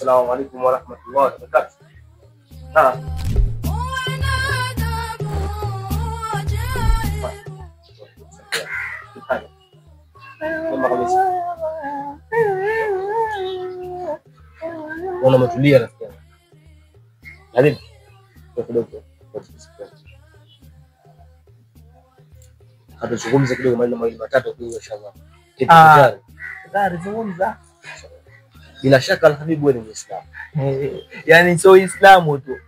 Assalamu alaykum wa rahmatullahi wa barakatuh. Wana matulia rafiki yangu. Yaani kidogo. Hatuzungumze kidogo maneno mawili matatu kwa inshallah. Tayari zungumza. Bila shaka Alhabibu wewe ni Muislamu. Yaani sio Uislamu tu.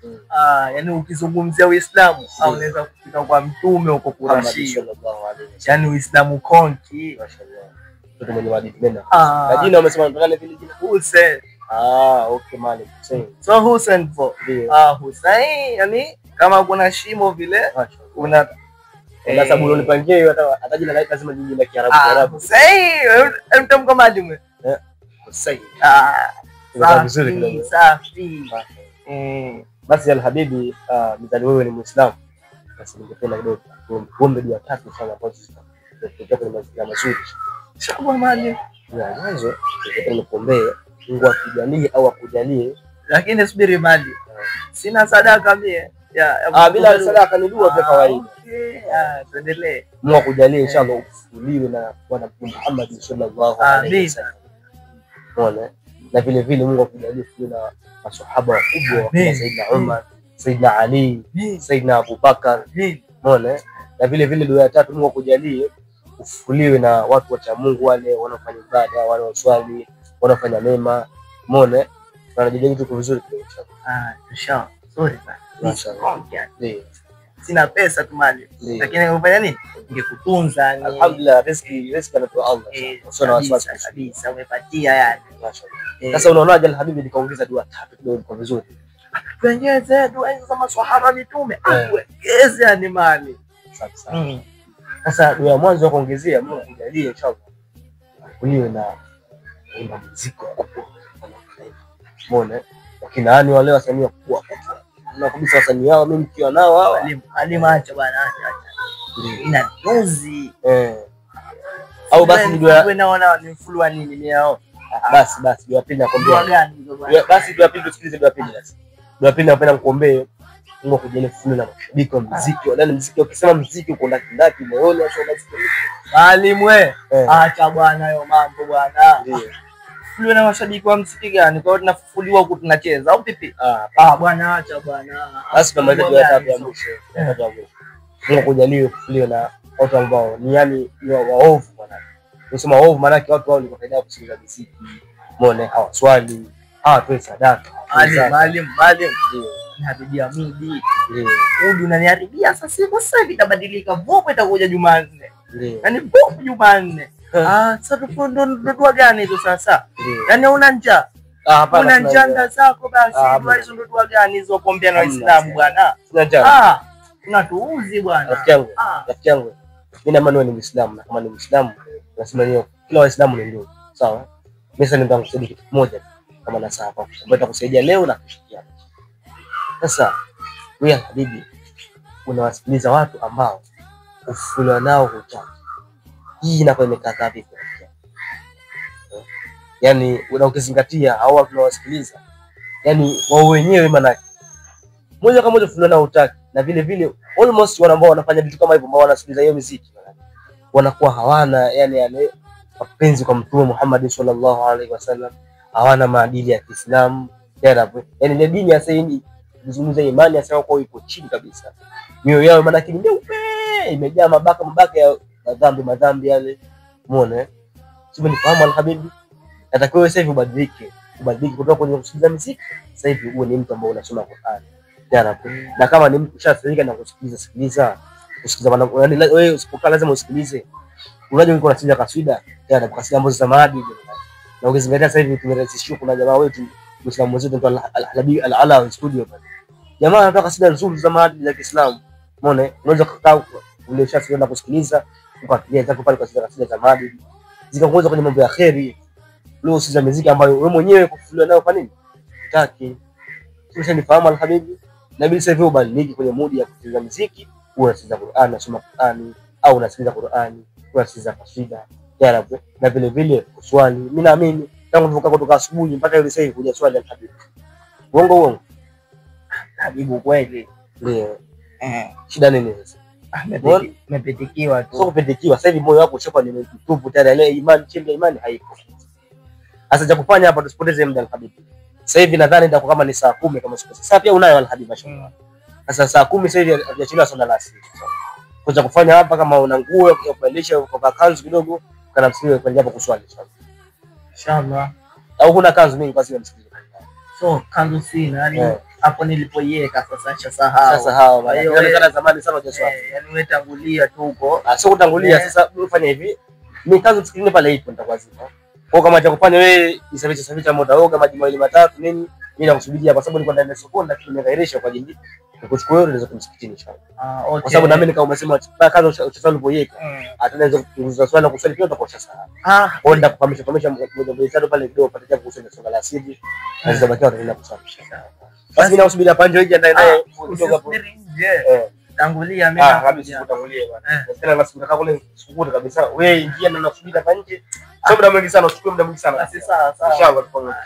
Yaani ukizungumzia Uislamu unaweza kufika kwa mtume uko Qur'ani sallallahu alaihi wasallam. Yaani Uislamu konki. Mashaallah. Mtu mwenye maadili mema. Na jina umesema ndo nani vile jina? Hussein. Okay Malik Hussein. So Hussein for. Hussein yani kama kuna shimo vile una na sababu unipangie hiyo hata jina lazima jina la Kiarabu. Hussein, mtamko mwalimu. Hussein. Vizuri kidogo. Safi. Basi Alhabibi, mzali wewe ni Muislamu. Basi ningependa kidogo kuombe dua tatu sana kwa sisi. Tutatoka kwenye mazingira mazuri. Shukran mwalimu. Mwanzo ningependa kuombea Mungu akujalie au akujalie, lakini subiri mali. Sina sadaka mie. Bila sadaka ni dua kwa kawaida. Tuendelee. Mungu akujalie inshallah ufufuliwe na Bwana Muhammad sallallahu alaihi wasallam. Bwana, na vile vile Mungu akujalie na maswahaba wakubwa kama Saidina Umar, Saidina Ali, Saidina Abu Bakar. Bwana, na vile vile dua ya tatu Mungu akujalie ufufuliwe na watu wa Mungu wale wanaofanya ibada, wale waswali, wanafanya mema. Umeona? Tunajadili kitu vizuri kidogo inshallah. Inshallah. Sorry sana. Inshallah. Sina pesa tu mali. Lakini ufanya nini? Ningekutunza ni. Alhamdulillah, riziki anatoa Allah. Usio wasiwasi kabisa, umepatia yani. Mashaallah. Sasa unaonaje Alhabibi nikaongeza dua tatu kidogo kwa vizuri? Tuongeze dua za maswahaba mitume. Ongeze yani mali. Sawa. Sasa dua ya mwanzo ya kuongezea Mungu akujalie inshallah. Kuliwe na muziki. Umeona? Lakini nani wale wasanii wakubwa? Na kabisa wasanii wao mimi nikiwa nao hawa alimaacha bwana acha. Ina dozi. Au basi dua wewe naona ni mfulwa nini mimi hao. Basi dua pili nakwambia. Dua gani hizo bwana? Basi dua pili tusikilize dua pili basi. Dua pili napenda nikuombee Mungu akujalie kufunuliwa na mashabiki wa muziki. Wala muziki ukisema muziki uko ndani moyoni au basi. Mwalimu wewe acha bwana hayo mambo bwana. Ndio. Fuliwa na mashabiki wa muziki gani? Kwa hiyo tunafufuliwa huku tunacheza au vipi? Bwana acha bwana. Basi kama ile dua tatu ya mwisho. Mungu akujalie kufufuliwa na watu ambao ni yani waovu bwana. Unasema waovu maana yake watu wao ni kwa faida ya kusikiliza muziki. Umeona? Hawaswali, hawatoi sadaka. Mwalimu. Habibi Hamidi. Huyu unaniharibia sasa hivi itabadilika. Vopo itakuja Jumanne. Yaani vopo Jumanne. Sasa ndo dua gani hizo sasa? Yaani una njaa. Hapana. Una njaa zako basi. Dua hizo ndo dua gani hizo kuombea na Waislamu bwana? Sina njaa. Tunatuuzi bwana. Rafiki yangu. Mimi na maana ni Muislamu na kama ni Muislamu nasema hiyo kila Waislamu ni ndugu. Sawa? Mimi sasa ndio nitakusaidia kitu kimoja kama na sawa. Ambaye nitakusaidia leo na kesho. Sasa wewe Habibi unawasikiliza watu ambao ufufuliwa nao hutaki. Hii inakuwa imekaa vipi? Yaani ukizingatia hao watu unawasikiliza, yaani wao wenyewe manake moja kwa moja ufufuliwa nao hutaki, na vile vile almost wale ambao wanafanya vitu kama hivyo ambao wanasikiliza hiyo muziki wanakuwa hawana yani mapenzi kwa Mtume Muhammad sallallahu alaihi wasallam, hawana maadili ya Kiislamu. Yaani ile dini ya sahihi kuzungumza imani ya sawa kwa iko chini kabisa. Mioyo yao maana kile imejaa mabaka ya madhambi yale. Umeona? Sio nifahamu Alhabibi. Natakiwa sasa hivi ubadilike kutoka kwenye kusikiliza muziki. Sasa hivi uwe ni mtu ambaye unasoma Qur'an. Na kama ni mtu ushafaika na kusikiliza yaani wewe usipokaa lazima usikilize. Unajua uko unasikiza kaswida, kwa kasida ambazo za maadili. Na ukizingatia sasa hivi tumerahisishwa, kuna jamaa wetu Muislamu mwenzetu Al-Alabi Al-Ala studio pale. Jamaa anataka kasida nzuri za maadili ya Kiislamu. Umeona? Unaweza kukaa ule shafiri na kusikiliza, ukapigia zako pale kasida za maadili. Zikakuweza kwenye mambo ya kheri. Leo usikiza muziki ambayo wewe mwenyewe kufufuliwa nayo kwa nini? Hutaki. Sasa nifahamu Alhabibi. Na bila sasa ubadiliki kwenye mudi ya kusikiliza muziki, unasikiliza Qur'an, unasoma Qur'ani au unasikiliza Qur'ani, unasikiliza kasida. Na vile vile kuswali. Mimi naamini tangu tuvuka kutoka asubuhi mpaka ile sasa kuja swali Habibu. Uongo. Habibu kweli. Ndio. Shida nini sasa? Umepitikiwa tu. Sio kupitikiwa. Sasa hivi moyo wako ushakuwa ni mtupu tayari, ile imani, chembe imani haipo. Sasa cha kufanya hapa tusipoteze muda Habibu. Sasa hivi nadhani ndio kama ni saa 10 kama siku. Sasa pia unayo Habibu mashallah. Sasa saa 10 sasa hivi hajachelewa swala la asili. Kwa cha kufanya hapa kama una nguo ya kubadilisha kwa kanzu kidogo kana msiwe kwenda hapo kuswali inshallah. Au kuna kanzu mingi kwa sababu msikilizaji. So kanzu sina yani hapo nilipoiweka sasa nishasahau. Sasa hao inaonekana zamani sana hujaswali. Yani wewe tangulia tu huko. Sio kutangulia sasa ufanye hivi. Mimi kanzu msikilini pale ipo nitakwazima. Kwa kama cha kufanya wewe isaficha muda oga maji mawili matatu nini mimi nakusubiria kwa sababu nilikuwa ndani ya sokoni lakini nimegairisha kwa ajili ya kuchukua wewe unaweza kumsikitini inshallah. Okay. Kwa sababu na mimi kama umesema kanzu uchasali ulipoiweka atanaweza kupunguza swali na kusali pia utakuwa sawa. Onda kufahamisha moja tatu pale kidogo pata jambo kusema swala la asili na zitabakia utaenda kusali. Basi mimi nakusubiria pande hii ndio naye kidogo hapo. Tangulia mimi kabisa kutangulia bwana. Sasa nasikia kama kule sukuru kabisa. Wewe ingia na unasubiri hapa nje. Sio muda mwingi sana, uchukue muda mwingi sana. Sawa. Inshallah tutaona.